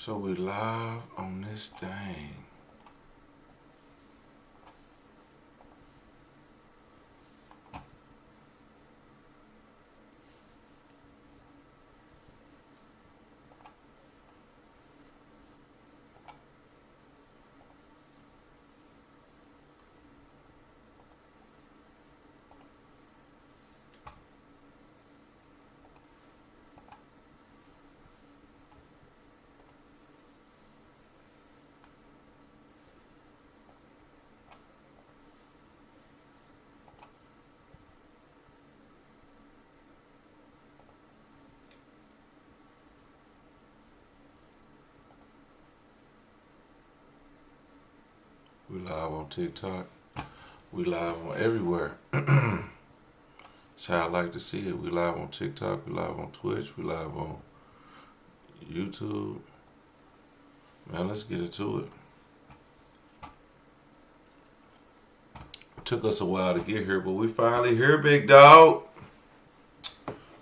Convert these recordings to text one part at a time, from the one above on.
So we live on this thing. We live on TikTok. We live on everywhere. That's how I like to see it. We live on TikTok. We live on Twitch. We live on YouTube. Man, let's get into it. It took us a while to get here, but we finally here, big dog.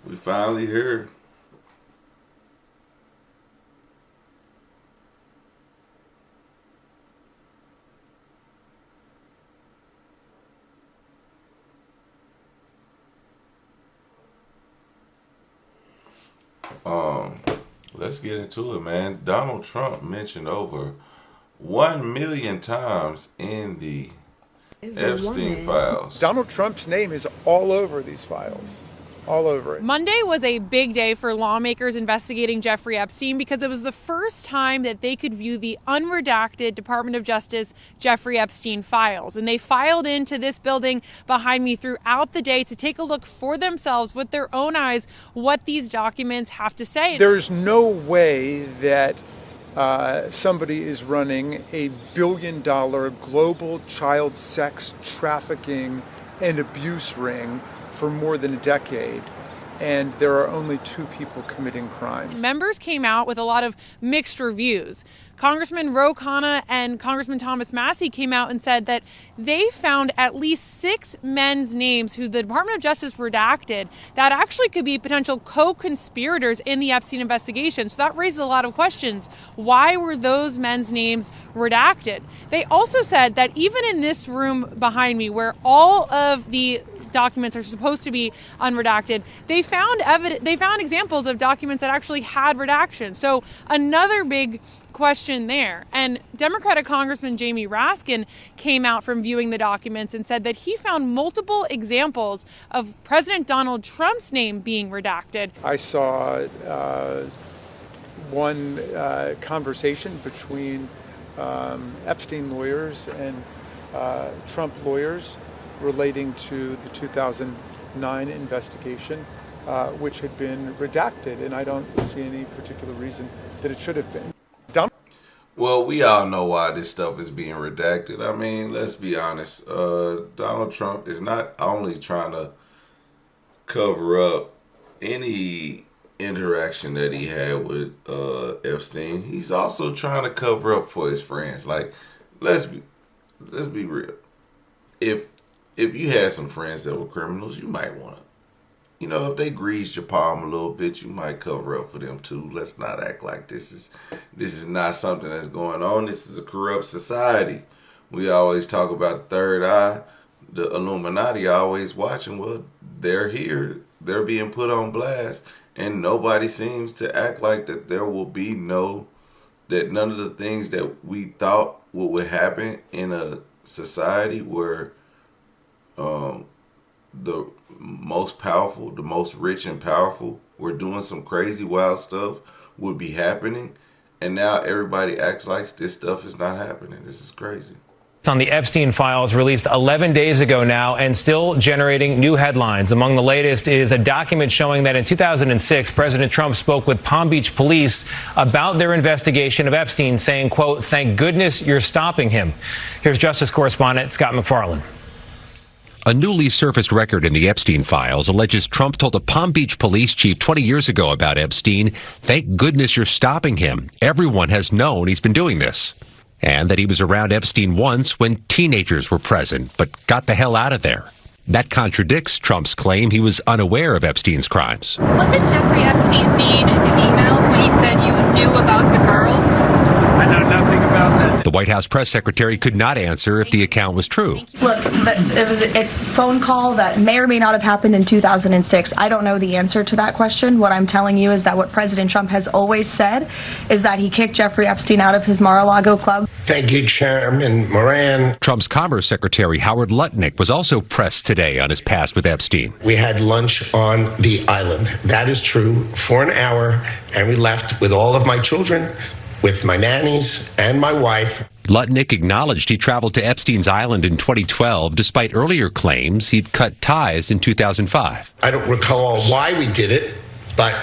We finally here. Let's get into it, man. Donald Trump mentioned over 1 million times in the Epstein files. Donald Trump's name is all over these files. All over it. Monday was a big day for lawmakers investigating Jeffrey Epstein because it was the first time that they could view the unredacted Department of Justice Jeffrey Epstein files. And they filed into this building behind me throughout the day to take a look for themselves with their own eyes what these documents have to say. There's no way that somebody is running a $1 billion global child sex trafficking and abuse ring for more than a decade, and there are only 2 people committing crimes. Members came out with a lot of mixed reviews. Congressman Ro Khanna and Congressman Thomas Massie came out and said that they found at least 6 men's names who the Department of Justice redacted that actually could be potential co-conspirators in the Epstein investigation. So that raises a lot of questions. Why were those men's names redacted? They also said that even in this room behind me, where all of the documents are supposed to be unredacted, they found examples of documents that actually had redactions. So another big question there. And Democratic Congressman Jamie Raskin came out from viewing the documents and said that he found multiple examples of President Donald Trump's name being redacted. I saw one conversation between Epstein lawyers and Trump lawyers relating to the 2009 investigation, which had been redacted, and I don't see any particular reason that it should have been. Well, we all know why this stuff is being redacted. I mean, let's be honest. Donald Trump is not only trying to cover up any interaction that he had with Epstein, he's also trying to cover up for his friends. Like, let's be real. If you had some friends that were criminals, you might want to, if they greased your palm a little bit, you might cover up for them too. Let's not act like this is not something that's going on. This is a corrupt society. We always talk about the third eye, the Illuminati always watching. Well, they're here. They're being put on blast, and nobody seems to act like that there will be that none of the things that we thought would happen in a society where the most powerful, the most rich and powerful were doing some crazy wild stuff would be happening, and now everybody acts like this stuff is not happening. This is crazy. It's on the Epstein files released 11 days ago now and still generating new headlines. Among the latest is a document showing that in 2006, President Trump spoke with Palm Beach police about their investigation of Epstein, saying, quote, "Thank goodness you're stopping him." Here's Justice correspondent Scott McFarland. A newly surfaced record in the Epstein files alleges Trump told a Palm Beach police chief 20 years ago about Epstein, "Thank goodness you're stopping him. Everyone has known he's been doing this." And that he was around Epstein once when teenagers were present, but got the hell out of there. That contradicts Trump's claim he was unaware of Epstein's crimes. What did Jeffrey Epstein mean in his emails when he said you knew about the girls? I know nothing about that. The White House press secretary could not answer if the account was true. Look, it was a phone call that may or may not have happened in 2006. I don't know the answer to that question. What I'm telling you is that what President Trump has always said is that he kicked Jeffrey Epstein out of his Mar-a-Lago club. Thank you, Chairman Moran. Trump's Commerce Secretary Howard Lutnick was also pressed today on his past with Epstein. We had lunch on the island. That is true, for an hour, and we left with all of my children, with my nannies and my wife. Lutnick acknowledged he traveled to Epstein's island in 2012, despite earlier claims he'd cut ties in 2005. I don't recall why we did it, but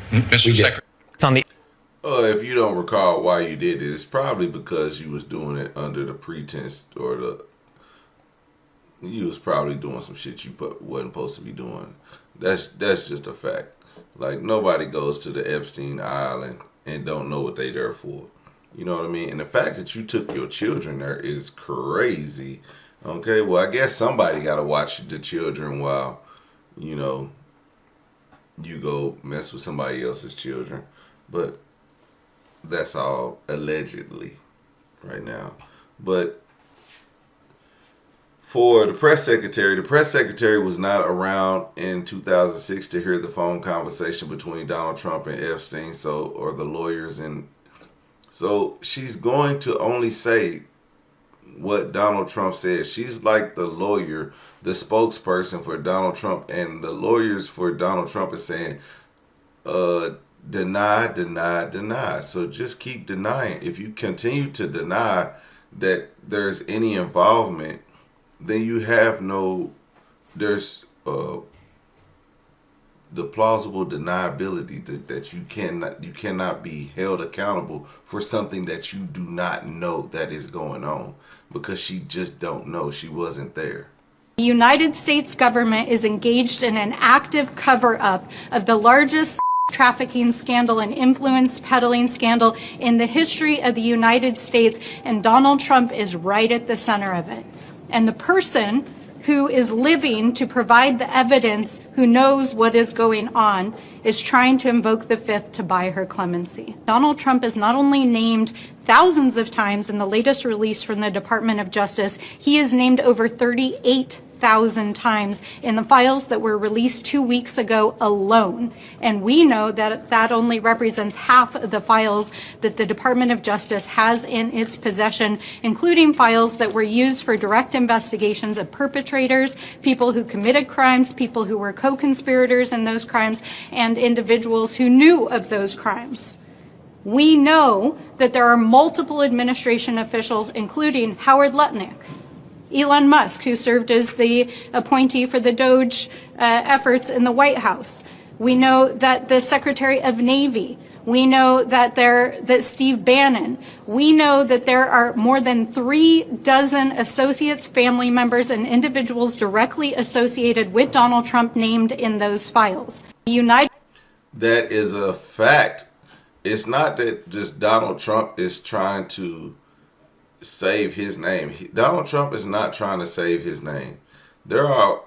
Mr. Secretary. It's on the If you don't recall why you did it, it's probably because you was doing it under the pretense you was probably doing some shit you wasn't supposed to be doing. That's just a fact. Like, nobody goes to the Epstein Island and don't know what they there for. You know what I mean? And the fact that you took your children there is crazy. Okay, well, I guess somebody got to watch the children while, you know, you go mess with somebody else's children. But that's all allegedly right now. But for the press secretary was not around in 2006 to hear the phone conversation between Donald Trump and Epstein, or the lawyers, and so she's going to only say what Donald Trump says. She's like the lawyer, the spokesperson for Donald Trump, and the lawyers for Donald Trump is saying, deny, deny, deny. So just keep denying. If you continue to deny that there's any involvement, then you have there's the plausible deniability that you cannot be held accountable for something that you do not know that is going on, because she just don't know. She wasn't there. The United States government is engaged in an active cover-up of the largest trafficking scandal and influence peddling scandal in the history of the United States, and Donald Trump is right at the center of it. And the person who is living to provide the evidence, who knows what is going on, is trying to invoke the Fifth to buy her clemency. Donald Trump is not only named thousands of times in the latest release from the Department of Justice, he is named over 38,000 times in the files that were released 2 weeks ago alone. And we know that that only represents half of the files that the Department of Justice has in its possession, including files that were used for direct investigations of perpetrators, people who committed crimes, people who were co-conspirators in those crimes, and individuals who knew of those crimes. We know that there are multiple administration officials, including Howard Lutnick, Elon Musk, who served as the appointee for the DOJ efforts in the White House. We know that the Secretary of Navy. We know that Steve Bannon. We know that there are more than 36 associates, family members, and individuals directly associated with Donald Trump named in those files. That is a fact. It's not that just Donald Trump is trying to save his name. Donald Trump is not trying to save his name. There are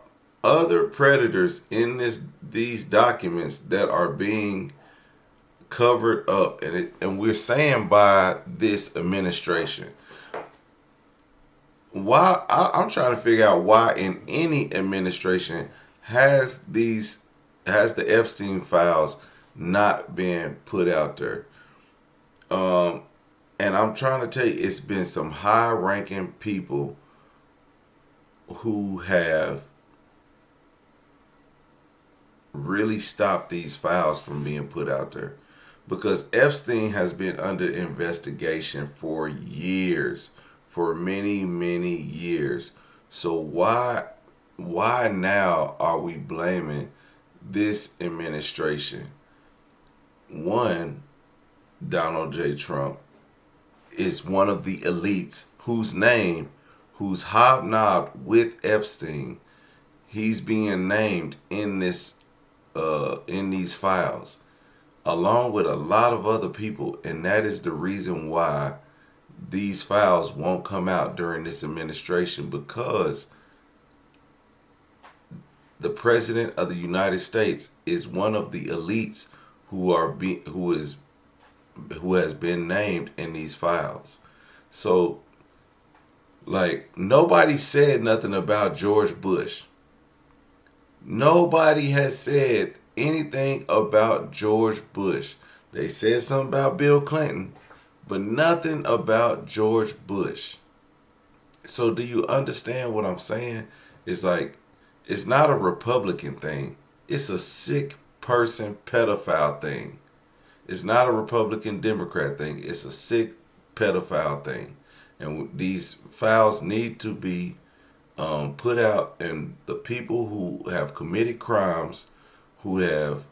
other predators in these documents that are being covered up, and we're saying by this administration. Why? I'm trying to figure out why in any administration has the Epstein files not been put out there. And I'm trying to tell you, it's been some high-ranking people who have really stopped these files from being put out there. Because Epstein has been under investigation for years, for many, many years. So why now are we blaming this administration? One, Donald J. Trump is one of the elites who's hobnobbed with Epstein. He's being named in these files, along with a lot of other people, and that is the reason why these files won't come out during this administration, because the President of the United States is one of the elites who is who has been named in these files. So, like, nobody said nothing about George Bush. Nobody has said anything about George Bush. They said something about Bill Clinton, but nothing about George Bush. So do you understand what I'm saying? It's like, it's not a Republican thing. It's a sick person pedophile thing. It's not a Republican Democrat thing. It's a sick pedophile thing. And these files need to be put out, and the people who have committed crimes, even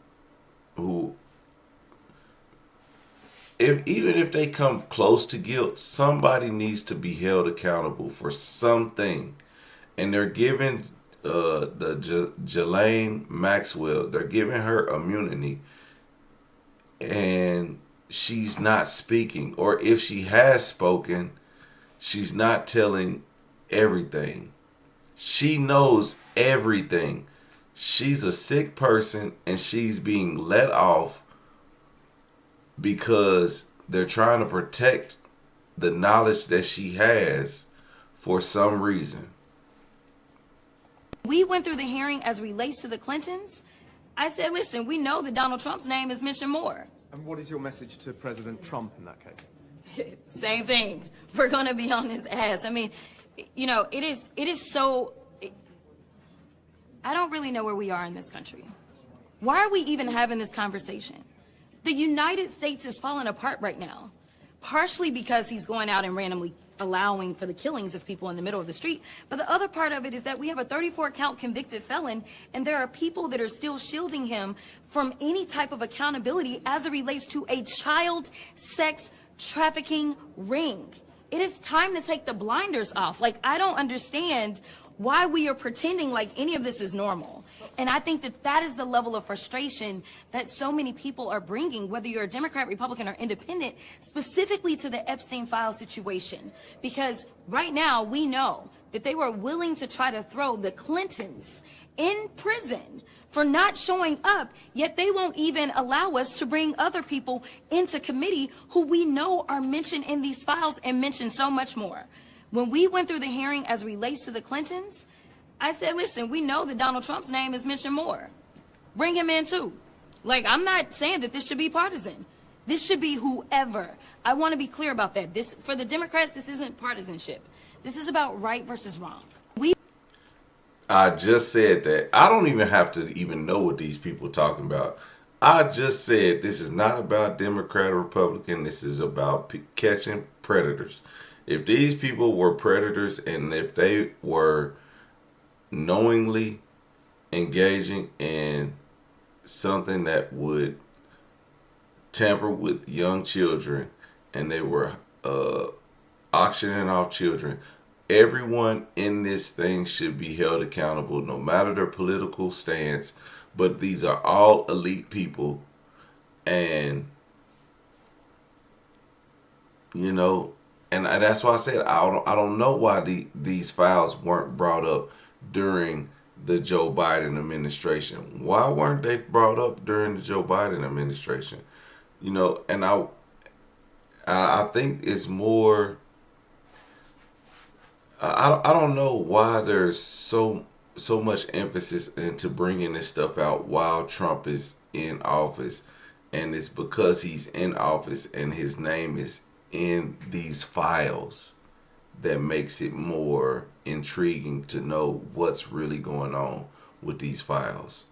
if they come close to guilt, somebody needs to be held accountable for something. And they're giving Ghislaine Maxwell, they're giving her immunity, and she's not speaking. Or if she has spoken, she's not telling everything. She knows everything. She's a sick person, and she's being let off because they're trying to protect the knowledge that she has for some reason. We went through the hearing as relates to the Clintons. I said, listen, we know that Donald Trump's name is mentioned more. And what is your message to President Trump in that case? Same thing. We're going to be on his ass. I mean, you know, it is so, I don't really know where we are in this country. Why are we even having this conversation? The United States is falling apart right now, partially because he's going out and randomly allowing for the killings of people in the middle of the street. But the other part of it is that we have a 34-count convicted felon, and there are people that are still shielding him from any type of accountability as it relates to a child sex trafficking ring. It is time to take the blinders off. Like, I don't understand why we are pretending like any of this is normal. And I think that that is the level of frustration that so many people are bringing, whether you're a Democrat, Republican, or independent, specifically to the Epstein file situation. Because right now we know that they were willing to try to throw the Clintons in prison for not showing up, yet they won't even allow us to bring other people into committee who we know are mentioned in these files and mentioned so much more. When we went through the hearing as relates to the Clintons, I said, listen, we know that Donald Trump's name is mentioned more. Bring him in too. Like, I'm not saying that this should be partisan. This should be whoever. I want to be clear about that. This, for the Democrats, this isn't partisanship. This is about right versus wrong. I just said that. I don't even have to even know what these people are talking about. I just said this is not about Democrat or Republican. This is about catching predators. If these people were predators, and if they were knowingly engaging in something that would tamper with young children, and they were auctioning off children, everyone in this thing should be held accountable, no matter their political stance. But these are all elite people, and you know, and that's why I said I don't know why these files weren't brought up during the Joe Biden administration. Why weren't they brought up during the Joe Biden administration? You know, and I think it's more. I don't know why there's so much emphasis into bringing this stuff out while Trump is in office, and it's because he's in office and his name is in these files that makes it more intriguing to know what's really going on with these files.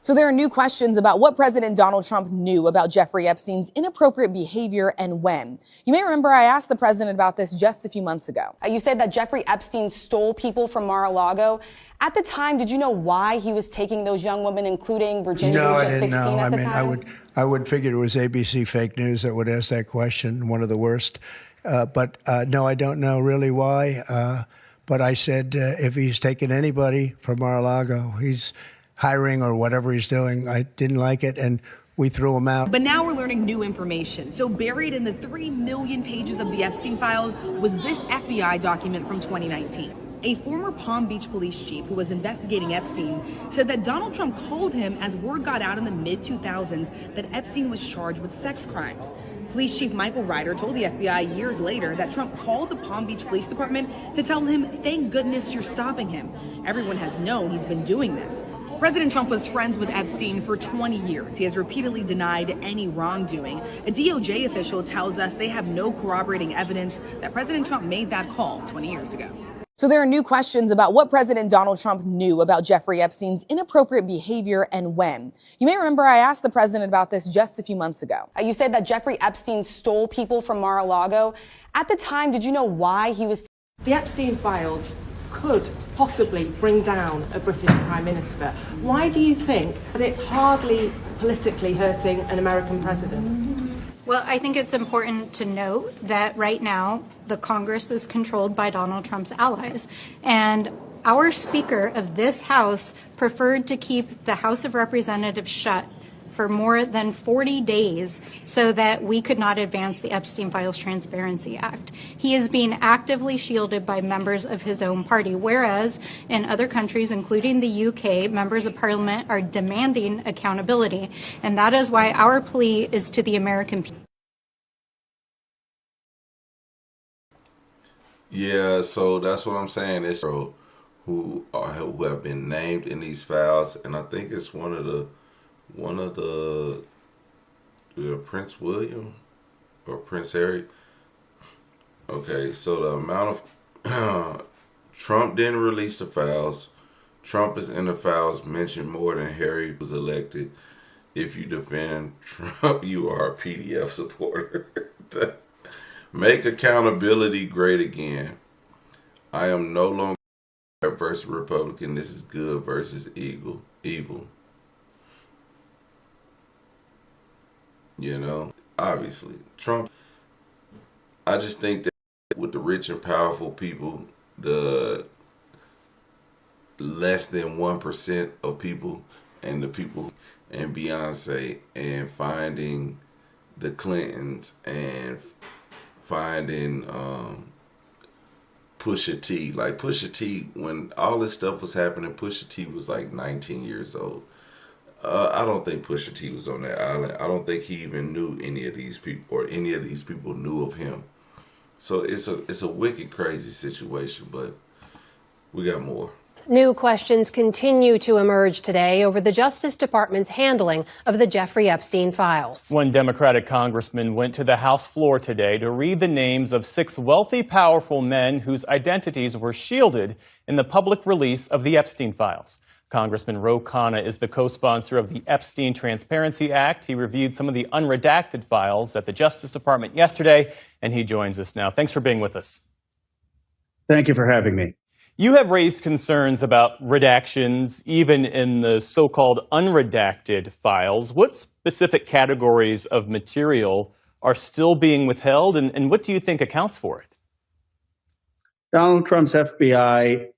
So there are new questions about what President Donald Trump knew about Jeffrey Epstein's inappropriate behavior and when. You may remember I asked the president about this just a few months ago. You said that Jeffrey Epstein stole people from Mar-a-Lago. At the time, did you know why he was taking those young women, including Virginia, who was just 16 at the time? I would figure it was ABC fake news that would ask that question, one of the worst. But no, I don't know really why. But I said, if he's taking anybody from Mar-a-Lago, he's hiring or whatever he's doing. I didn't like it, and we threw him out. But now we're learning new information. So buried in the 3 million pages of the Epstein files was this FBI document from 2019. A former Palm Beach police chief who was investigating Epstein said that Donald Trump called him as word got out in the mid-2000s that Epstein was charged with sex crimes. Police Chief Michael Ryder told the FBI years later that Trump called the Palm Beach Police Department to tell him, "Thank goodness you're stopping him. Everyone has known he's been doing this." President Trump was friends with Epstein for 20 years. He has repeatedly denied any wrongdoing. A DOJ official tells us they have no corroborating evidence that President Trump made that call 20 years ago. So there are new questions about what President Donald Trump knew about Jeffrey Epstein's inappropriate behavior and when. You may remember I asked the president about this just a few months ago. You said that Jeffrey Epstein stole people from Mar-a-Lago. At the time, did you know why he was... The Epstein files could possibly bring down a British Prime Minister. Why do you think that it's hardly politically hurting an American president? Well, I think it's important to note that right now the Congress is controlled by Donald Trump's allies. And our Speaker of this House preferred to keep the House of Representatives shut for more than 40 days so that we could not advance the Epstein Files Transparency Act. He is being actively shielded by members of his own party, whereas in other countries, including the UK, members of parliament are demanding accountability. And that is why our plea is to the American people. Yeah, so that's what I'm saying. It's who have been named in these files, and I think it's one of the Prince William or Prince Harry. Okay, so the amount of Trump didn't release the files. Trump is in the files mentioned more than Harry was elected. If you defend Trump, you are a PDF supporter. Make accountability great again. I am no longer versus Republican. This is good versus evil. You know, obviously, Trump, I just think that with the rich and powerful people, the less than 1% of people and the people and Beyonce and finding the Clintons and finding Pusha T. Like Pusha T, when all this stuff was happening, Pusha T was like 19 years old. I don't think Pusha T was on that island. I don't think he even knew any of these people, or any of these people knew of him. So it's a wicked, crazy situation, but we got more. New questions continue to emerge today over the Justice Department's handling of the Jeffrey Epstein files. One Democratic congressman went to the House floor today to read the names of 6 wealthy, powerful men whose identities were shielded in the public release of the Epstein files. Congressman Ro Khanna is the co-sponsor of the Epstein Transparency Act. He reviewed some of the unredacted files at the Justice Department yesterday, and he joins us now. Thanks for being with us. Thank you for having me. You have raised concerns about redactions, even in the so-called unredacted files. What specific categories of material are still being withheld, and what do you think accounts for it? Donald Trump's FBI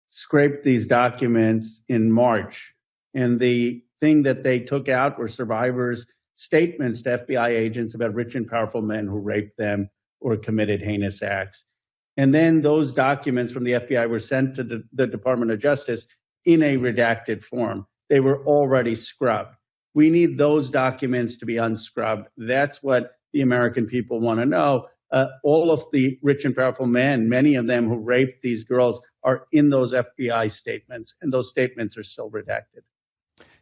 scraped these documents in March, and the thing that they took out were survivors' statements to FBI agents about rich and powerful men who raped them or committed heinous acts. And then those documents from the FBI were sent to the Department of Justice in a redacted form. They were already scrubbed. We need those documents to be unscrubbed. That's what the American people want to know. All of the rich and powerful men, many of them who raped these girls, are in those FBI statements, and those statements are still redacted.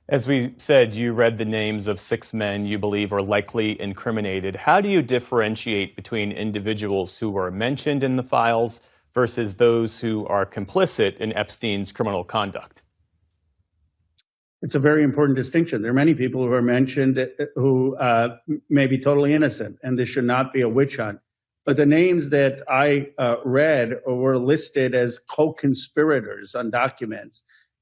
As we said, you read the names of 6 men you believe are likely incriminated. How do you differentiate between individuals who are mentioned in the files versus those who are complicit in Epstein's criminal conduct? It's a very important distinction. There are many people who are mentioned who may be totally innocent, and this should not be a witch hunt. But the names that I read were listed as co-conspirators on documents.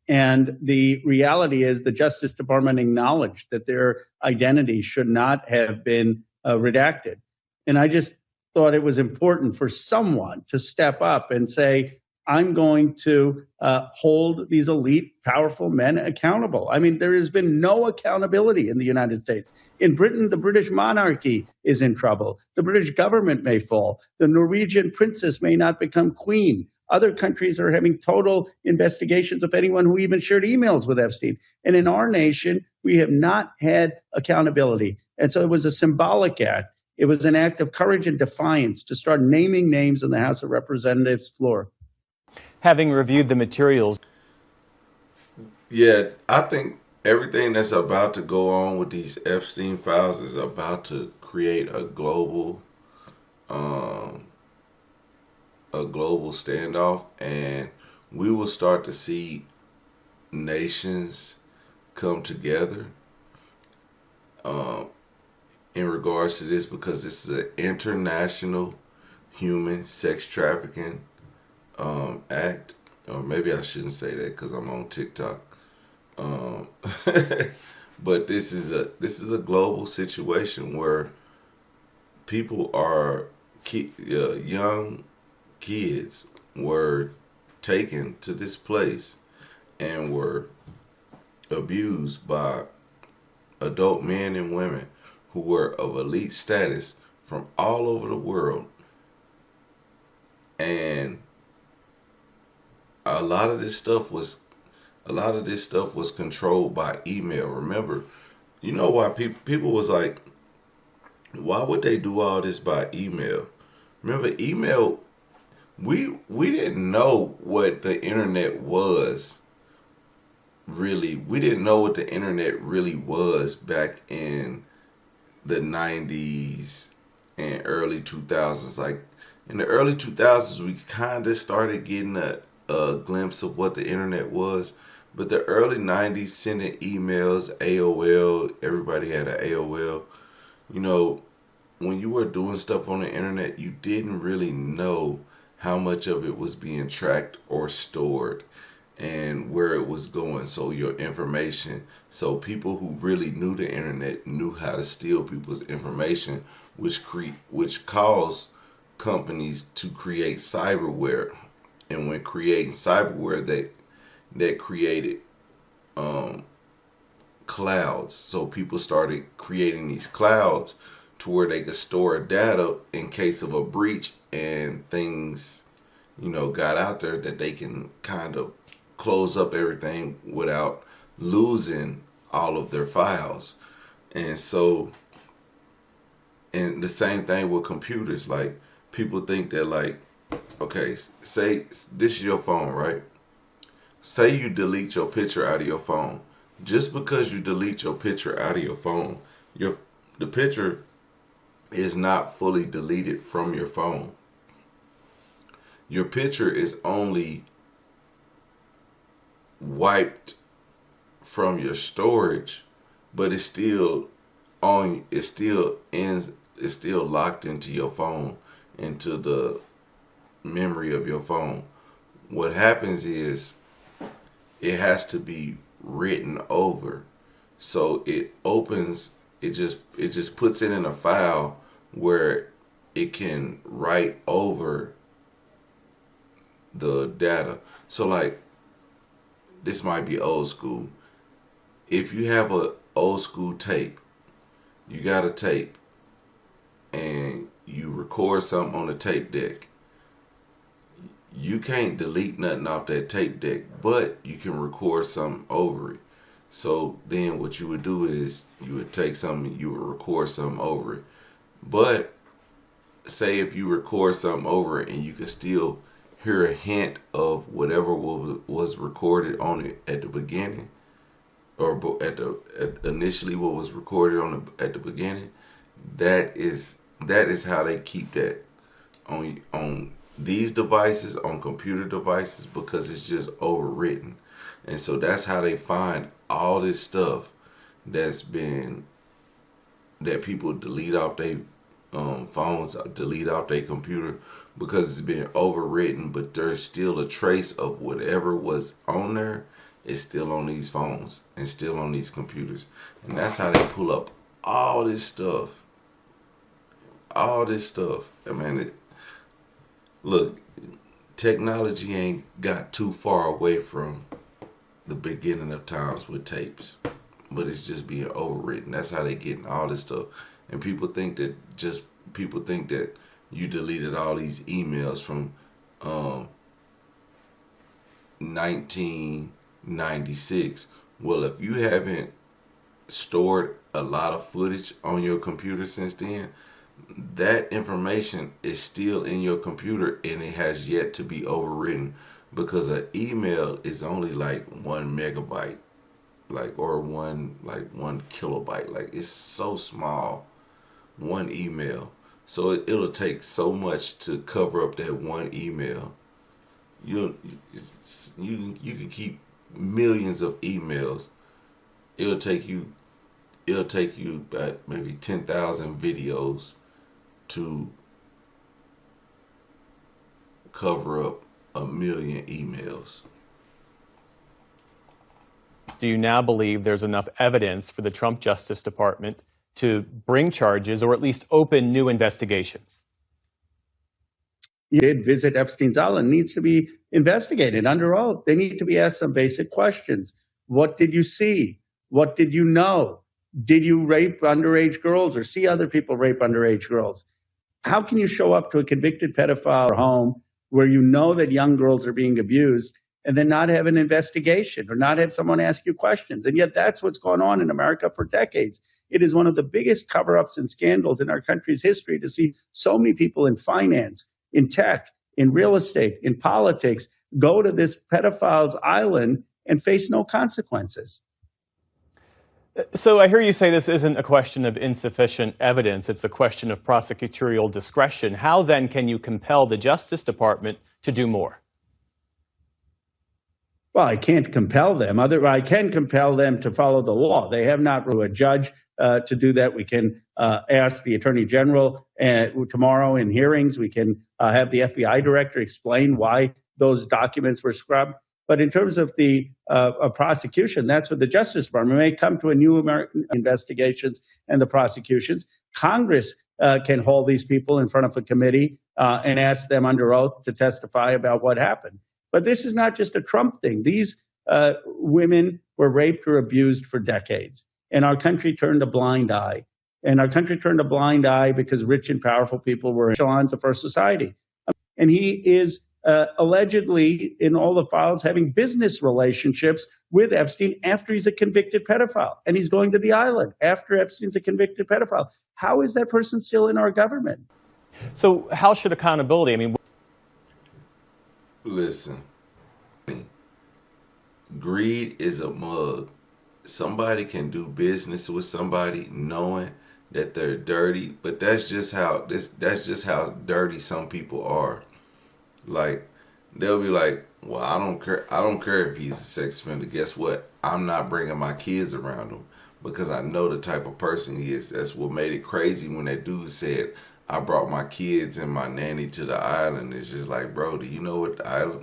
And the reality is the Justice Department acknowledged that their identity should not have been redacted. And I just thought it was important for someone to step up and say, I'm going to hold these elite, powerful men accountable. I mean, there has been no accountability in the United States. In Britain, the British monarchy is in trouble. The British government may fall. The Norwegian princess may not become queen. Other countries are having total investigations of anyone who even shared emails with Epstein. And in our nation, we have not had accountability. And so it was a symbolic act. It was an act of courage and defiance to start naming names on the House of Representatives floor. Having reviewed the materials. Yeah, I think everything that's about to go on with these Epstein files is about to create um, a global standoff, and we will start to see nations come together um, in regards to this, because this is an international human sex trafficking act. Or maybe I shouldn't say that because I'm on TikTok. Um, but this is a global situation where people are young kids were taken to this place and were abused by adult men and women who were of elite status from all over the world. And a lot of this stuff was controlled by email. Remember, you know why people was like, why would they do all this by email? Remember, email, we didn't know what the internet was. Really, we didn't know what the internet really was back in the 90s and early 2000s. Like in the early 2000s, we kind of started getting a glimpse of what the internet was. But the early 90s, sending emails, AOL, everybody had an AOL. You know, when you were doing stuff on the internet, you didn't really know how much of it was being tracked or stored and where it was going. So your information, so people who really knew the internet knew how to steal people's information, which caused companies to create cyberware. And when creating cyberware, that created um, clouds. So people started creating these clouds to where they could store data in case of a breach and things, got out there, that they can kind of close up everything without losing all of their files. And so, and the same thing with computers. Like, people think that, like, okay, say this is your phone, right? Say you delete your picture out of your phone. Just because you delete your picture out of your phone, the picture is not fully deleted from your phone. Your picture is only wiped from your storage, but it's still locked into your phone, into the memory of your phone. What happens is it has to be written over. So it just puts it in a file where it can write over the data. So, like, this might be old school. If you have a old school tape, you got a tape and you record something on the tape deck, you can't delete nothing off that tape deck, but you can record something over it. So then what you would do is you would take something, you would record something over it. But say if you record something over it and you can still hear a hint of whatever was recorded on it at the beginning, or at initially what was recorded at the beginning, that is how they keep that on these devices, on computer devices, because it's just overwritten. And so that's how they find all this stuff that people delete off their phones, delete off their computer, because it's been overwritten, but there's still a trace of whatever was on there is still on these phones and still on these computers. And that's how they pull up all this stuff. All this stuff. I mean, look, technology ain't got too far away from the beginning of times with tapes, but it's just being overwritten. That's how they getting all this stuff. And people think that you deleted all these emails from 1996. Well, if you haven't stored a lot of footage on your computer since then, that information is still in your computer and it has yet to be overwritten, because an email is only like 1 MB, or one 1 kilobyte. Like, it's so small, one email. So it'll take so much to cover up that one email. You can keep millions of emails. It'll take you about maybe 10,000 videos to cover up 1 million emails. Do you now believe there's enough evidence for the Trump Justice Department to bring charges or at least open new investigations? You did visit Epstein's Island, needs to be investigated under oath. They need to be asked some basic questions. What did you see? What did you know? Did you rape underage girls or see other people rape underage girls? How can you show up to a convicted pedophile home where you know that young girls are being abused and then not have an investigation or not have someone ask you questions? And yet that's what's gone on in America for decades. It is one of the biggest cover-ups and scandals in our country's history to see so many people in finance, in tech, in real estate, in politics, go to this pedophile's island and face no consequences. So I hear you say this isn't a question of insufficient evidence, it's a question of prosecutorial discretion. How then can you compel the Justice Department to do more? Well, I can't compel them. I can compel them to follow the law. They have not ruled a judge to do that. We can ask the Attorney General tomorrow in hearings. We can have the FBI director explain why those documents were scrubbed. But in terms of the prosecution, that's what the Justice Department may come to a new American investigations and the prosecutions. Congress can hold these people in front of a committee and ask them under oath to testify about what happened. But this is not just a Trump thing. These women were raped or abused for decades, and our country turned a blind eye. And our country turned a blind eye because rich and powerful people were echelons of our society. And he is allegedly, in all the files, having business relationships with Epstein after he's a convicted pedophile. And he's going to the island after Epstein's a convicted pedophile. How is that person still in our government? So how should accountability, Listen, greed is a mug. Somebody can do business with somebody knowing that they're dirty, but that's just how dirty some people are. Like, they'll be like, well, I don't care if he's a sex offender. Guess what? I'm not bringing my kids around him because I know the type of person he is. That's what made it crazy when that dude said, I brought my kids and my nanny to the island. It's just like, bro, do you know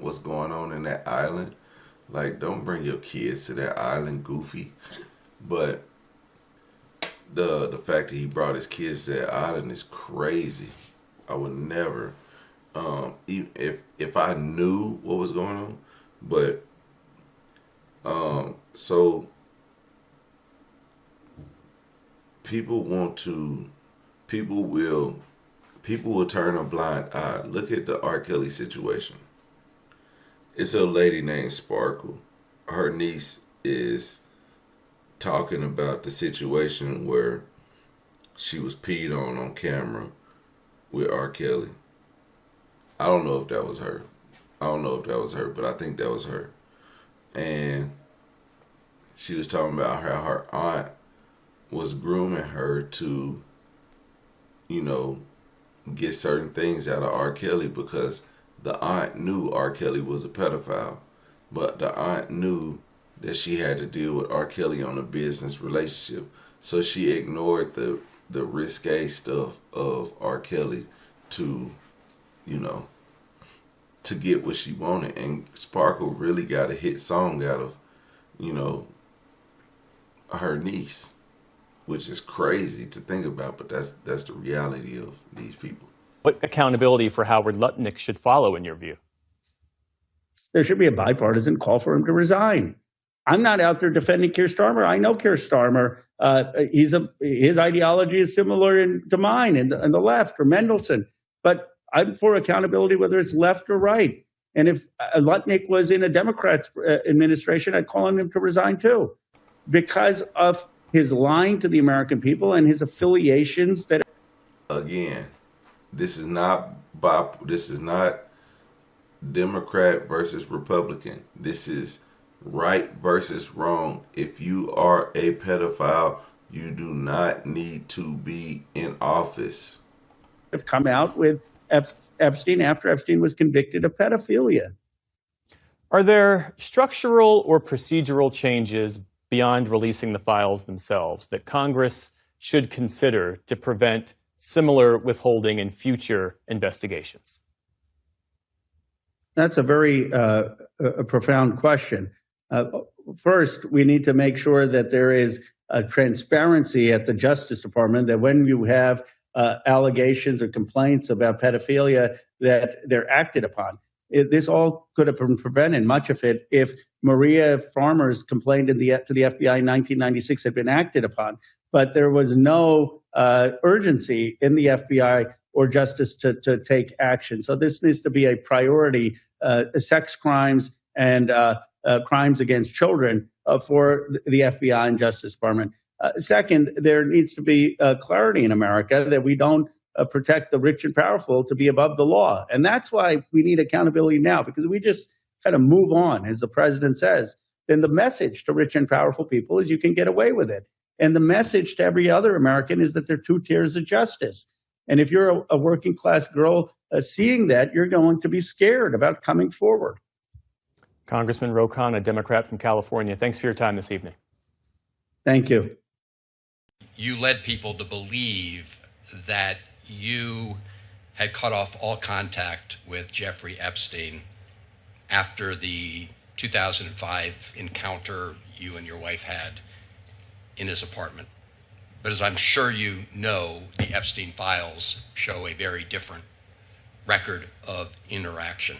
what's going on in that island? Like, don't bring your kids to that island, goofy. But the fact that he brought his kids to that island is crazy. I would never, if I knew what was going on. But so people will turn a blind eye. Look at the R. Kelly situation. It's a lady named Sparkle. Her niece is talking about the situation where she was peed on camera with R. Kelly. I don't know if that was her. But I think that was her. And she was talking about how her aunt was grooming her to, get certain things out of R. Kelly because the aunt knew R. Kelly was a pedophile, but the aunt knew that she had to deal with R. Kelly on a business relationship. So she ignored the risque stuff of R. Kelly to get what she wanted. And Sparkle really got a hit song out of, her niece, which is crazy to think about, but that's the reality of these people. What accountability for Howard Lutnick should follow in your view? There should be a bipartisan call for him to resign. I'm not out there defending Keir Starmer. I know Keir Starmer. His ideology is similar to mine and the left or Mendelsohn. But I'm for accountability, whether it's left or right. And if Lutnick was in a Democrat's administration, I'd call on him to resign too, because of his lying to the American people and his affiliations that. Again, this is not Democrat versus Republican. This is right versus wrong. If you are a pedophile, you do not need to be in office. Have come out with Epstein after Epstein was convicted of pedophilia. Are there structural or procedural changes beyond releasing the files themselves that Congress should consider to prevent similar withholding in future investigations? That's a very profound question. First, we need to make sure that there is a transparency at the Justice Department, that when you have allegations or complaints about pedophilia, that they're acted upon. This all could have been prevented, much of it, if Maria Farmer's complaint to the FBI in 1996 had been acted upon. But there was no urgency in the FBI or justice to take action. So this needs to be a priority, sex crimes and crimes against children for the FBI and Justice Department. Second, there needs to be clarity in America that we don't protect the rich and powerful to be above the law. And that's why we need accountability now, because we just kind of move on, as the president says, then the message to rich and powerful people is you can get away with it. And the message to every other American is that there are two tiers of justice. And if you're a working class girl seeing that, you're going to be scared about coming forward. Congressman Ro Khanna, a Democrat from California, thanks for your time this evening. Thank you. You led people to believe that you had cut off all contact with Jeffrey Epstein after the 2005 encounter you and your wife had in his apartment. But as I'm sure you know, the Epstein files show a very different record of interaction.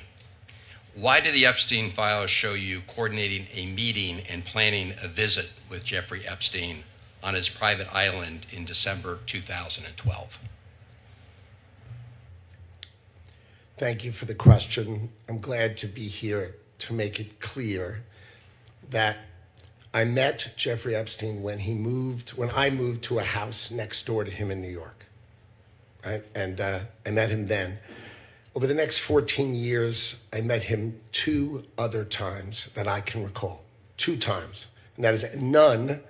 Why did the Epstein files show you coordinating a meeting and planning a visit with Jeffrey Epstein on his private island in December 2012? Thank you for the question. I'm glad to be here to make it clear that I met Jeffrey Epstein when I moved to a house next door to him in New York, right? And I met him then. Over the next 14 years, I met him 2 other times that I can recall, 2 times. And that is none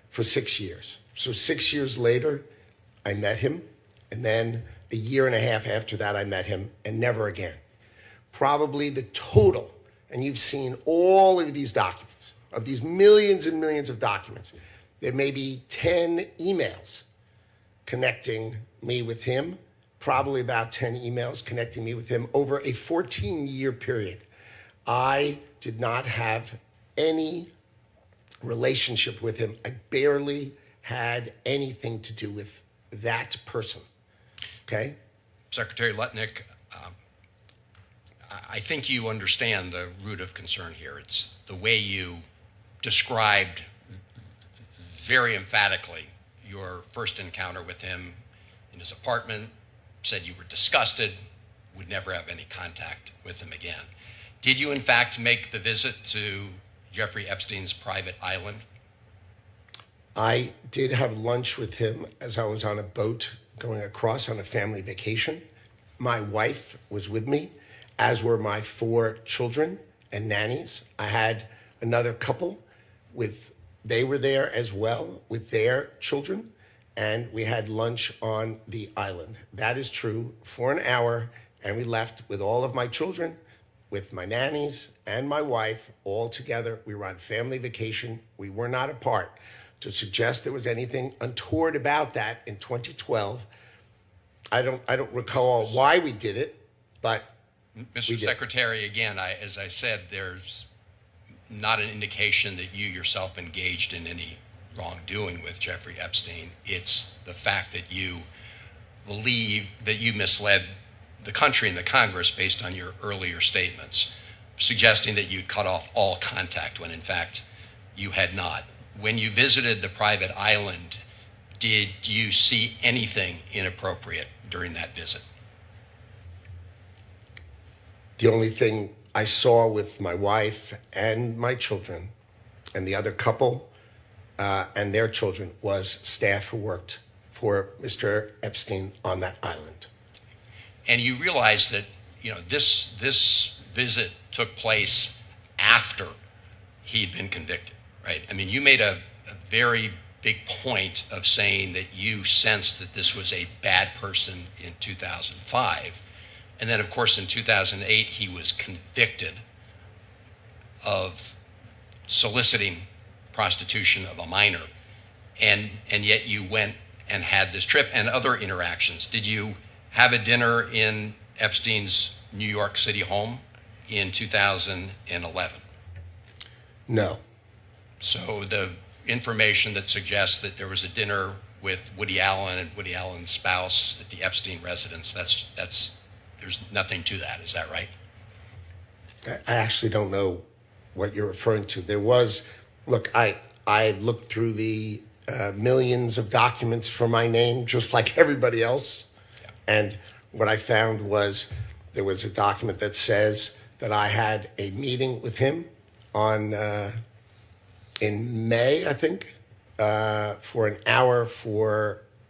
for 6 years. So 6 years later, I met him. And then a year and a half after that, I met him, and never again. Probably the total, and you've seen all of these documents, of these millions and millions of documents, there may be 10 emails connecting me with him, probably about 10 emails connecting me with him over a 14-year period. I did not have any relationship with him. I barely had anything to do with that person. Okay? Secretary Lutnick, I think you understand the root of concern here. It's the way you described very emphatically your first encounter with him in his apartment, said you were disgusted, would never have any contact with him again. Did you in fact make the visit to Jeffrey Epstein's private island? I did have lunch with him as I was on a boat going across on a family vacation. My wife was with me, as were my 4 children and nannies. I had another couple they were there as well with their children, and we had lunch on the island. That is true, for an hour, and we left with all of my children, with my nannies and my wife, all together. We were on family vacation. We were not apart. To suggest there was anything untoward about that in 2012, I don't recall why we did it, but Mr. Secretary, again, as I said, there's not an indication that you yourself engaged in any wrongdoing with Jeffrey Epstein. It's the fact that you believe that you misled the country and the Congress based on your earlier statements, suggesting that you cut off all contact when in fact you had not. When you visited the private island, did you see anything inappropriate during that visit? The only thing I saw with my wife and my children and the other couple and their children was staff who worked for Mr. Epstein on that island. And you realize that, you know, this visit took place after he'd been convicted, right? I mean, you made a very big point of saying that you sensed that this was a bad person in 2005. And then, of course, in 2008, he was convicted of soliciting prostitution of a minor. And yet you went and had this trip and other interactions. Did you have a dinner in Epstein's New York City home in 2011? No. So the information that suggests that there was a dinner with Woody Allen and Woody Allen's spouse at the Epstein residence, that's there's nothing to that. Is that right? I actually don't know what you're referring to. There was, look, I looked through the millions of documents for my name, just like everybody else. Yeah. And what I found was there was a document that says that I had a meeting with him on in May, I think, for an hour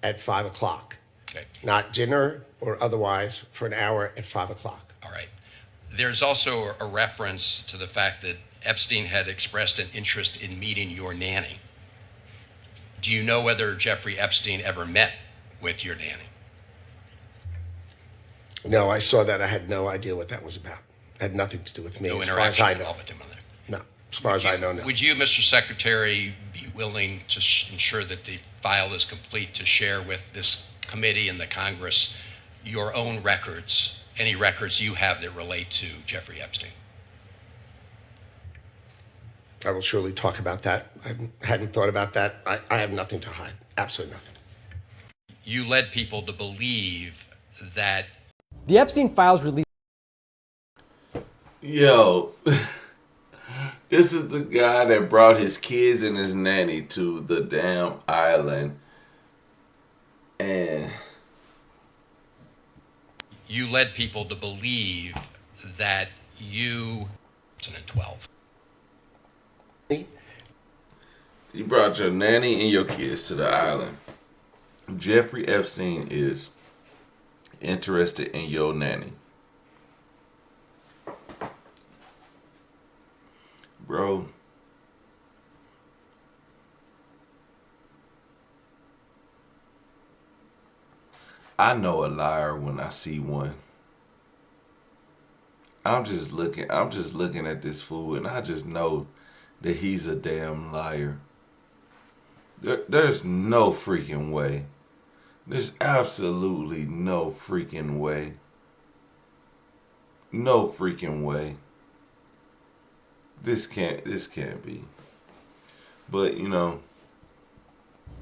at 5 o'clock. Okay. Not dinner or otherwise, for an hour at 5 o'clock. All right. There's also a reference to the fact that Epstein had expressed an interest in meeting your nanny. Do you know whether Jeffrey Epstein ever met with your nanny? No, I saw that. I had no idea what that was about. It had nothing to do with me. No as far as I interaction know. with him on there? No, as far as I know, no. Would you, Mr. Secretary, be willing to ensure that the file is complete to share with this committee and the Congress your own records, any records you have that relate to Jeffrey Epstein? I will surely talk about that. I hadn't thought about that. I have nothing to hide. Absolutely nothing. You led people to believe that the Epstein files released. Yo, this is the guy that brought his kids and his nanny to the damn island. And you led people to believe that you, 2012. You brought your nanny and your kids to the island. Jeffrey Epstein is interested in your nanny. Bro. I know a liar when I see one. I'm just looking at this fool and I just know that he's a damn liar. There's no freaking way. There's absolutely no freaking way. No freaking way. This can't be. But, you know,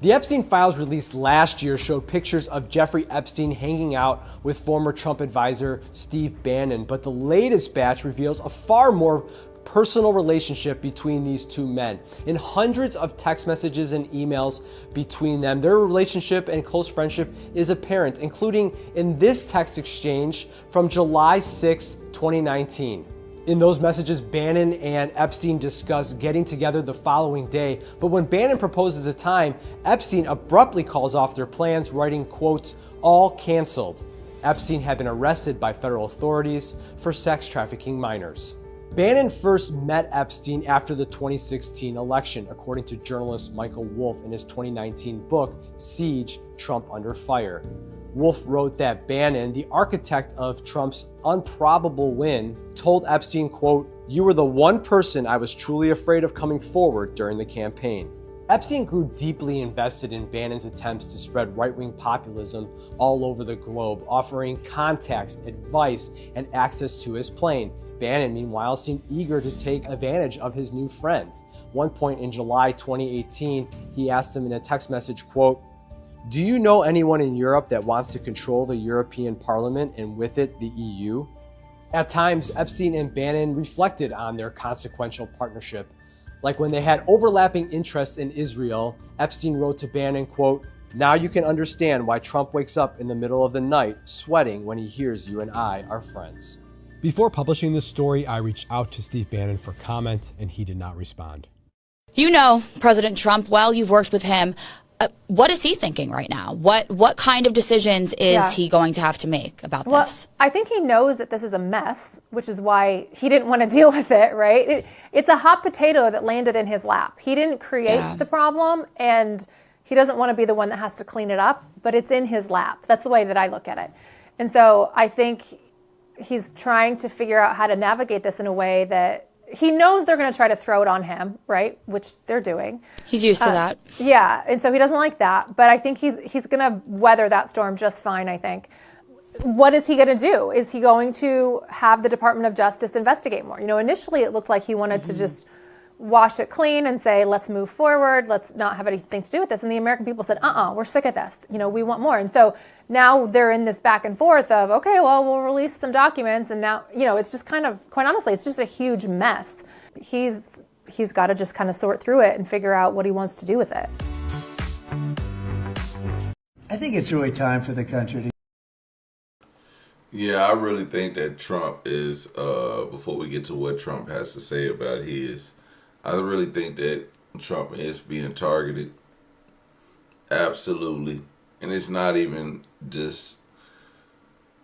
the Epstein files released last year showed pictures of Jeffrey Epstein hanging out with former Trump advisor Steve Bannon, but the latest batch reveals a far more personal relationship between these two men. In hundreds of text messages and emails between them, their relationship and close friendship is apparent, including in this text exchange from July 6, 2019. In those messages, Bannon and Epstein discuss getting together the following day, but when Bannon proposes a time, Epstein abruptly calls off their plans, writing, quote, "all canceled." Epstein had been arrested by federal authorities for sex trafficking minors. Bannon first met Epstein after the 2016 election, according to journalist Michael Wolff in his 2019 book, Siege: Trump Under Fire. Wolff wrote that Bannon, the architect of Trump's improbable win, told Epstein, quote, "You were the one person I was truly afraid of coming forward during the campaign." Epstein grew deeply invested in Bannon's attempts to spread right-wing populism all over the globe, offering contacts, advice, and access to his plane. Bannon, meanwhile, seemed eager to take advantage of his new friends. One point in July 2018, he asked him in a text message, quote, "Do you know anyone in Europe that wants to control the European Parliament and with it the EU?" At times, Epstein and Bannon reflected on their consequential partnership. Like when they had overlapping interests in Israel, Epstein wrote to Bannon, quote, "Now you can understand why Trump wakes up in the middle of the night sweating when he hears you and I are friends." Before publishing this story, I reached out to Steve Bannon for comment, and he did not respond. You know President Trump well. You've worked with him. What is he thinking right now? What kind of decisions is he going to have to make about this? I think he knows that this is a mess, which is why he didn't want to deal with it, right? It's a hot potato that landed in his lap. He didn't create the problem, and he doesn't want to be the one that has to clean it up, but it's in his lap. That's the way that I look at it. And so I think he's trying to figure out how to navigate this in a way that he knows they're going to try to throw it on him, right? Which they're doing. He's used to that. Yeah, and so he doesn't like that. But I think he's going to weather that storm just fine, I think. What is he going to do? Is he going to have the Department of Justice investigate more? You know, initially it looked like he wanted to just wash it clean and say, let's move forward. Let's not have anything to do with this. And the American people said, we're sick of this. You know, we want more. And so now they're in this back and forth of, okay, well, we'll release some documents. And now, you know, it's just kind of, quite honestly, it's just a huge mess. He's got to just kind of sort through it and figure out what he wants to do with it. I think it's really time for the country to... Yeah, I really think that Trump is, before we get to what Trump has to say about his, I really think that Trump is being targeted. Absolutely. And it's not even just,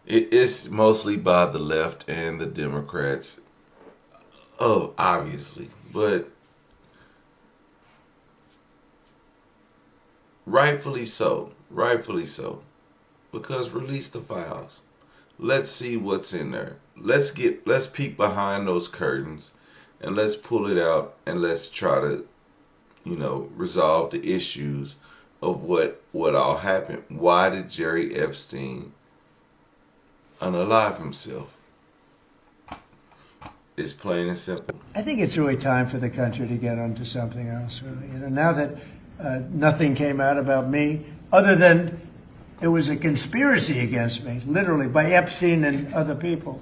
it's mostly by the left and the Democrats, obviously. But rightfully so. Because release the files. Let's see what's in there. Let's peek behind those curtains and let's pull it out and let's try to, you know, resolve the issues of what all happened. Why did Jerry Epstein unalive himself? It's plain and simple. I think it's really time for the country to get onto something else, really. You know, now that nothing came out about me, other than it was a conspiracy against me, literally, by Epstein and other people.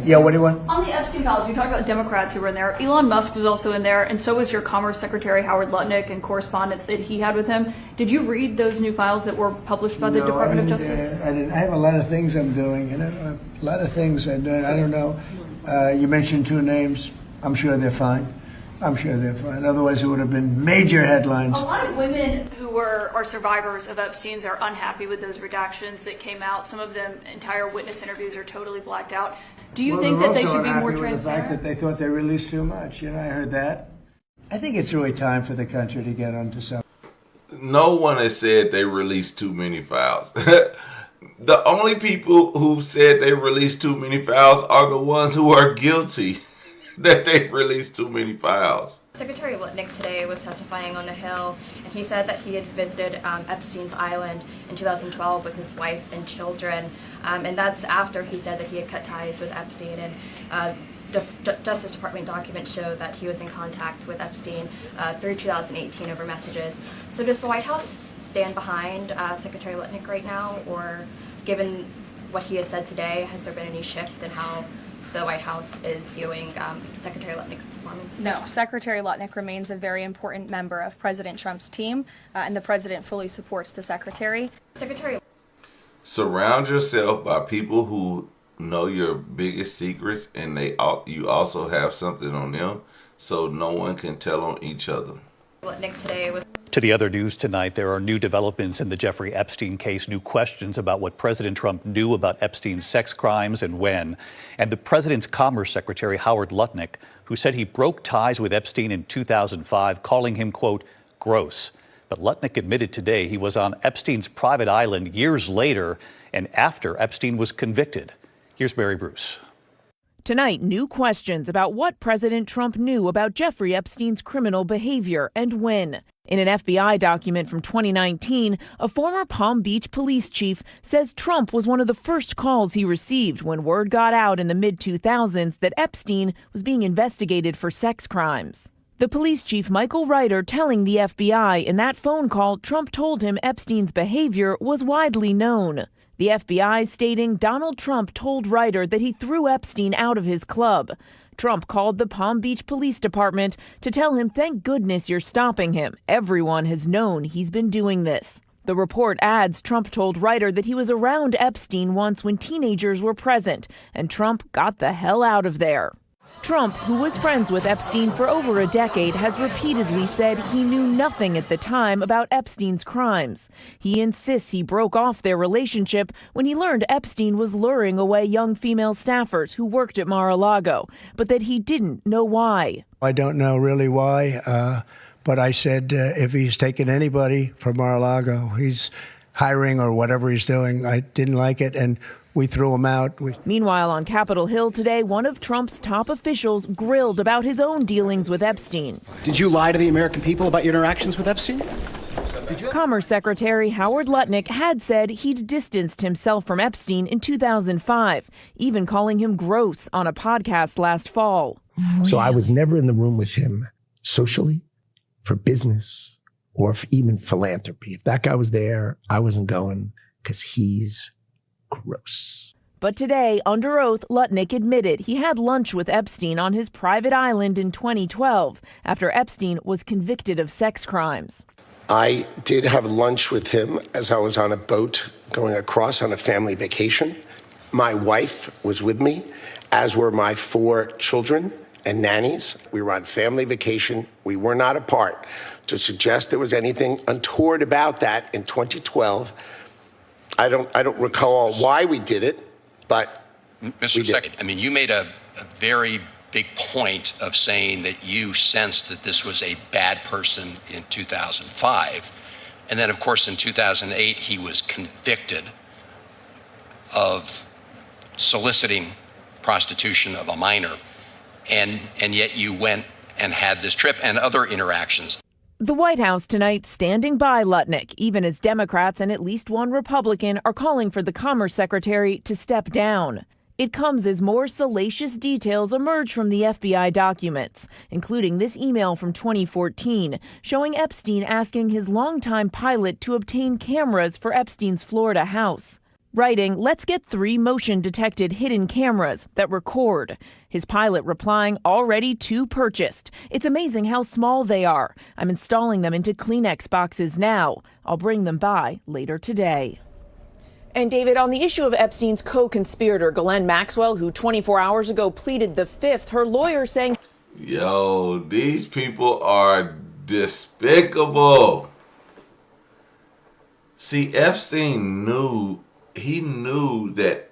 Yeah, what do you want? On the Epstein files, you talked about Democrats who were in there. Elon Musk was also in there, and so was your Commerce Secretary Howard Lutnick and correspondence that he had with him. Did you read those new files that were published by the Department of Justice? I didn't. I have a lot of things I'm doing, you know, a lot of things I'm doing. I don't know. You mentioned two names. I'm sure they're fine. Otherwise, it would have been major headlines. A lot of women who are survivors of Epstein's are unhappy with those redactions that came out. Some of them, entire witness interviews are totally blacked out. Do you think that they should be more transparent? With the fact that they thought they released too much. You know, I heard that. I think it's really time for the country to get onto something. No one has said they released too many files. The only people who said they released too many files are the ones who are guilty that they released too many files. Secretary Lutnick today was testifying on the Hill, and he said that he had visited Epstein's Island in 2012 with his wife and children, and that's after he said that he had cut ties with Epstein. And Justice Department documents show that he was in contact with Epstein through 2018 over messages. So does the White House stand behind Secretary Lutnick right now, or given what he has said today, has there been any shift in how the White House is viewing Secretary Lutnick's performance? No, Secretary Lutnick remains a very important member of President Trump's team, and the president fully supports the secretary. Surround yourself by people who know your biggest secrets, and you also have something on them, so no one can tell on each other. Lutnick today was. To the other news tonight, there are new developments in the Jeffrey Epstein case, new questions about what President Trump knew about Epstein's sex crimes and when. And the president's Commerce Secretary, Howard Lutnick, who said he broke ties with Epstein in 2005, calling him, quote, gross. But Lutnick admitted today he was on Epstein's private island years later and after Epstein was convicted. Here's Mary Bruce. Tonight, new questions about what President Trump knew about Jeffrey Epstein's criminal behavior and when. In an FBI document from 2019, a former Palm Beach police chief says Trump was one of the first calls he received when word got out in the mid-2000s that Epstein was being investigated for sex crimes. The police chief, Michael Ryder, telling the FBI in that phone call Trump told him Epstein's behavior was widely known. The FBI stating Donald Trump told Ryder that he threw Epstein out of his club. Trump called the Palm Beach Police Department to tell him, thank goodness you're stopping him. Everyone has known he's been doing this. The report adds Trump told Reiter that he was around Epstein once when teenagers were present, and Trump got the hell out of there. Trump, who was friends with Epstein for over a decade, has repeatedly said he knew nothing at the time about Epstein's crimes. He insists he broke off their relationship when he learned Epstein was luring away young female staffers who worked at Mar-a-Lago, but that he didn't know why. I don't know really why, but I said if he's taking anybody from Mar-a-Lago, he's hiring or whatever he's doing, I didn't like it, and we threw him out. Meanwhile, on Capitol Hill today, one of Trump's top officials grilled about his own dealings with Epstein. Did you lie to the American people about your interactions with Epstein? Commerce Secretary Howard Lutnick had said he'd distanced himself from Epstein in 2005, even calling him gross on a podcast last fall. So I was never in the room with him socially, for business, or for even philanthropy. If that guy was there, I wasn't going because he's gross. But today, under oath, Lutnick admitted he had lunch with Epstein on his private island in 2012 after Epstein was convicted of sex crimes. I did have lunch with him as I was on a boat going across on a family vacation. My wife was with me, as were my 4 children and nannies. We were on family vacation. We were not apart. To suggest there was anything untoward about that in 2012, I don't recall why we did it, but Mr. Secretary, I mean, you made a very big point of saying that you sensed that this was a bad person in 2005. And then, of course, in 2008, he was convicted of soliciting prostitution of a minor. And yet you went and had this trip and other interactions. The White House tonight standing by Lutnick, even as Democrats and at least one Republican are calling for the Commerce Secretary to step down. It comes as more salacious details emerge from the FBI documents, including this email from 2014 showing Epstein asking his longtime pilot to obtain cameras for Epstein's Florida house. Writing, "Let's get 3 motion-detected hidden cameras that record." His pilot replying, "Already 2 purchased. It's amazing how small they are. I'm installing them into Kleenex boxes now. I'll bring them by later today." And David, on the issue of Epstein's co-conspirator, Ghislaine Maxwell, who 24 hours ago pleaded the 5th, her lawyer saying, Yo, these people are despicable. See, Epstein knew that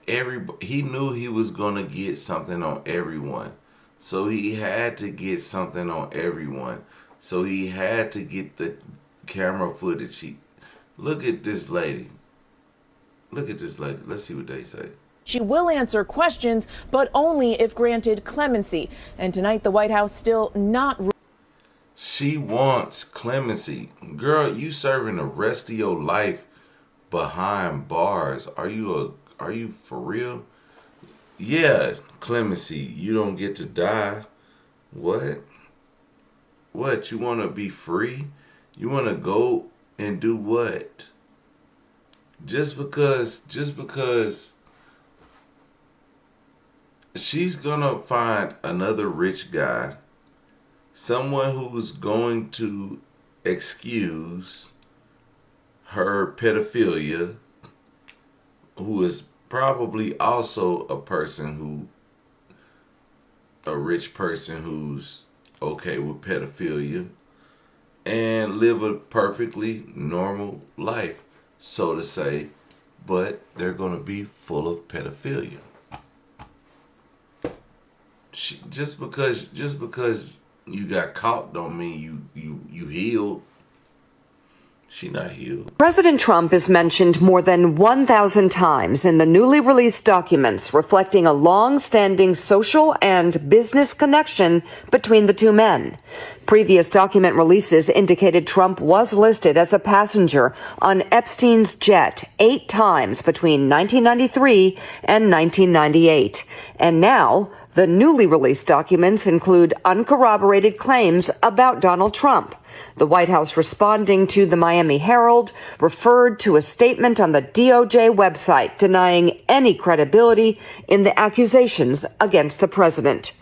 he knew he was going to get something on everyone. So he had to get something on everyone. So he had to get the camera footage. Look at this lady. Look at this lady. Let's see what they say. She will answer questions, but only if granted clemency. And tonight, the White House still not. She wants clemency. Girl, you serving the rest of your life behind bars. Are you for real? Yeah, clemency. You don't get to die. What? What? You want to be free? You want to go and do what? Just because she's gonna find another rich guy, someone who's going to excuse her pedophilia, who is probably also a rich person who's okay with pedophilia, and live a perfectly normal life, so to say, but they're going to be full of pedophilia. Just because you got caught don't mean you healed. She not healed. President Trump is mentioned more than 1,000 times in the newly released documents, reflecting a long-standing social and business connection between the 2 men. Previous document releases indicated Trump was listed as a passenger on Epstein's jet 8 times between 1993 and 1998. And now, the newly released documents include uncorroborated claims about Donald Trump. The White House, responding to the Miami Herald, referred to a statement on the DOJ website denying any credibility in the accusations against the president.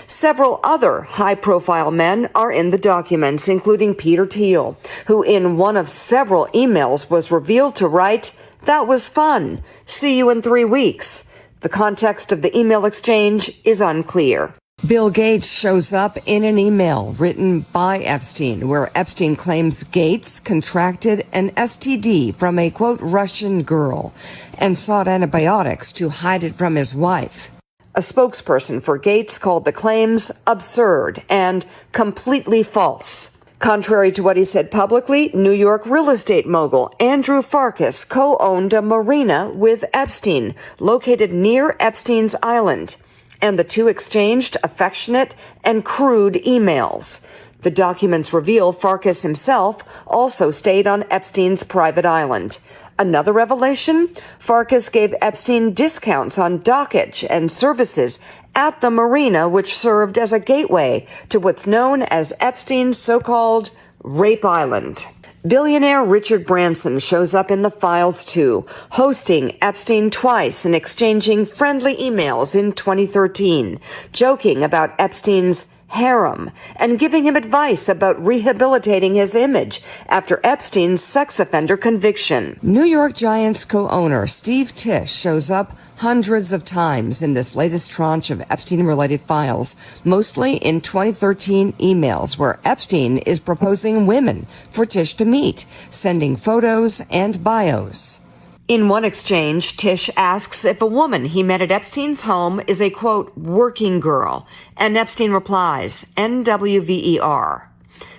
Several other high-profile men are in the documents, including Peter Thiel, who in one of several emails was revealed to write, "That was fun. See you in 3 weeks." The context of the email exchange is unclear. Bill Gates shows up in an email written by Epstein, where Epstein claims Gates contracted an STD from a, quote, Russian girl and sought antibiotics to hide it from his wife. A spokesperson for Gates called the claims absurd and completely false. Contrary to what he said publicly, New York real estate mogul Andrew Farkas co-owned a marina with Epstein, located near Epstein's Island, and the two exchanged affectionate and crude emails. The documents reveal Farkas himself also stayed on Epstein's private island. Another revelation? Farkas gave Epstein discounts on dockage and services at the marina, which served as a gateway to what's known as Epstein's so-called Rape Island. Billionaire Richard Branson shows up in the files too, hosting Epstein twice and exchanging friendly emails in 2013, joking about Epstein's harem and giving him advice about rehabilitating his image after Epstein's sex offender conviction. New York Giants co-owner Steve Tisch shows up hundreds of times in this latest tranche of Epstein-related files, mostly in 2013 emails where Epstein is proposing women for Tisch to meet, sending photos and bios. In one exchange, Tisch asks if a woman he met at Epstein's home is a, quote, working girl, and Epstein replies, NWVER.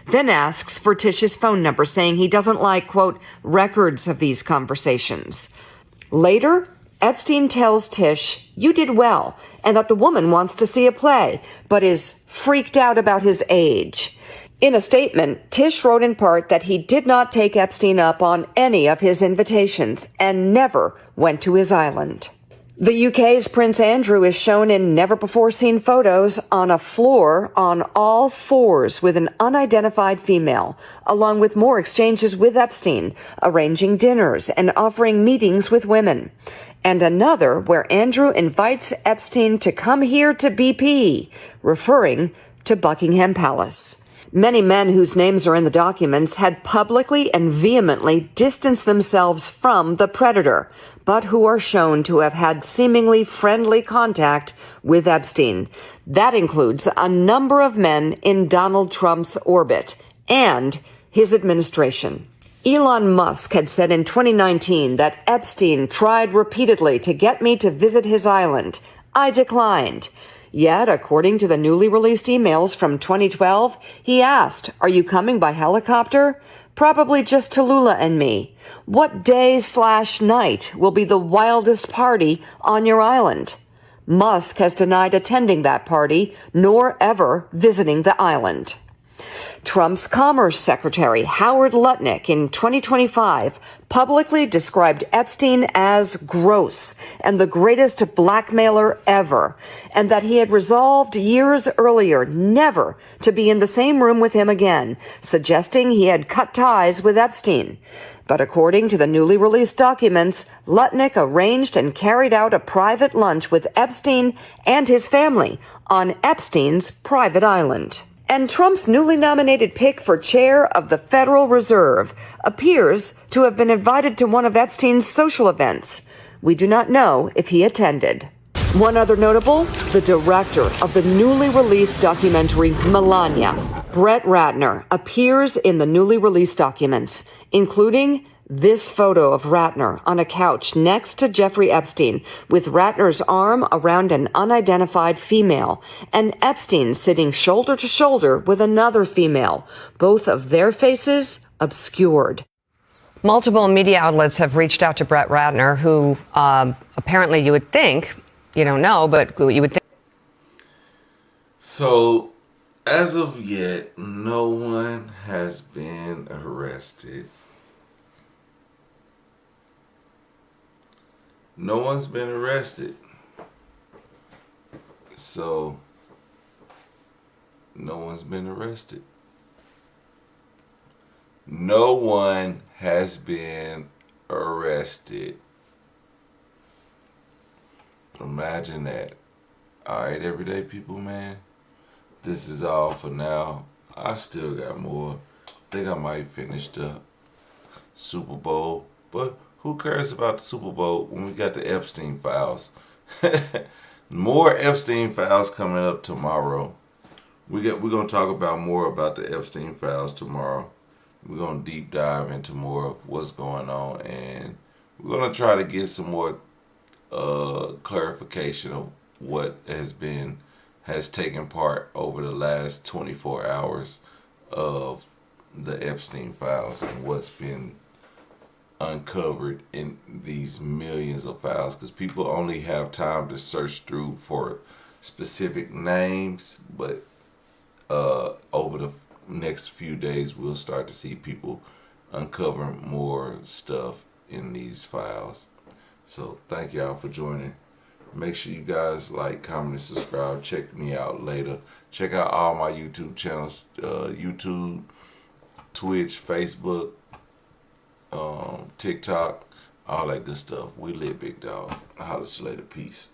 Then asks for Tisch's phone number, saying he doesn't like, quote, records of these conversations. Later, Epstein tells Tisch, you did well, and that the woman wants to see a play, but is freaked out about his age. In a statement, Tisch wrote in part that he did not take Epstein up on any of his invitations and never went to his island. The UK's Prince Andrew is shown in never-before-seen photos on a floor on all fours with an unidentified female, along with more exchanges with Epstein, arranging dinners and offering meetings with women. And another where Andrew invites Epstein to come here to BP, referring to Buckingham Palace. Many men whose names are in the documents had publicly and vehemently distanced themselves from the predator, but who are shown to have had seemingly friendly contact with Epstein. That includes a number of men in Donald Trump's orbit and his administration. Elon Musk had said in 2019 that Epstein tried repeatedly to get me to visit his island. I declined. Yet, according to the newly released emails from 2012, he asked, are you coming by helicopter? Probably just Tallulah and me. What day/night will be the wildest party on your island? Musk has denied attending that party, nor ever visiting the island. Trump's Commerce Secretary Howard Lutnick in 2025 publicly described Epstein as gross and the greatest blackmailer ever, and that he had resolved years earlier never to be in the same room with him again, suggesting he had cut ties with Epstein. But according to the newly released documents, Lutnick arranged and carried out a private lunch with Epstein and his family on Epstein's private island. And Trump's newly nominated pick for chair of the Federal Reserve appears to have been invited to one of Epstein's social events. We do not know if he attended. One other notable, the director of the newly released documentary Melania, Brett Ratner, appears in the newly released documents, including this photo of Ratner on a couch next to Jeffrey Epstein, with Ratner's arm around an unidentified female, and Epstein sitting shoulder to shoulder with another female, both of their faces obscured. Multiple media outlets have reached out to Brett Ratner, who apparently you would think, you don't know, but you would think. So, as of yet, no one has been arrested. No one's been arrested. So, no one's been arrested. No one has been arrested. Imagine that. Alright, everyday people, man. This is all for now. I still got more. Think I might finish the Super Bowl. But who cares about the Super Bowl when we got the Epstein files? More Epstein files coming up tomorrow. We're gonna talk about more about the Epstein files tomorrow. We're gonna deep dive into more of what's going on, and we're gonna try to get some more clarification of what has taken part over the last 24 hours of the Epstein files and what's been uncovered in these millions of files, because people only have time to search through for specific names, but over the next few days we'll start to see people uncover more stuff in these files. So thank y'all for joining. Make sure you guys like, comment, and subscribe. Check me out later. Check out all my YouTube channels, YouTube, Twitch, Facebook, TikTok, all that good stuff. We live, big dog. Holla, later. Peace.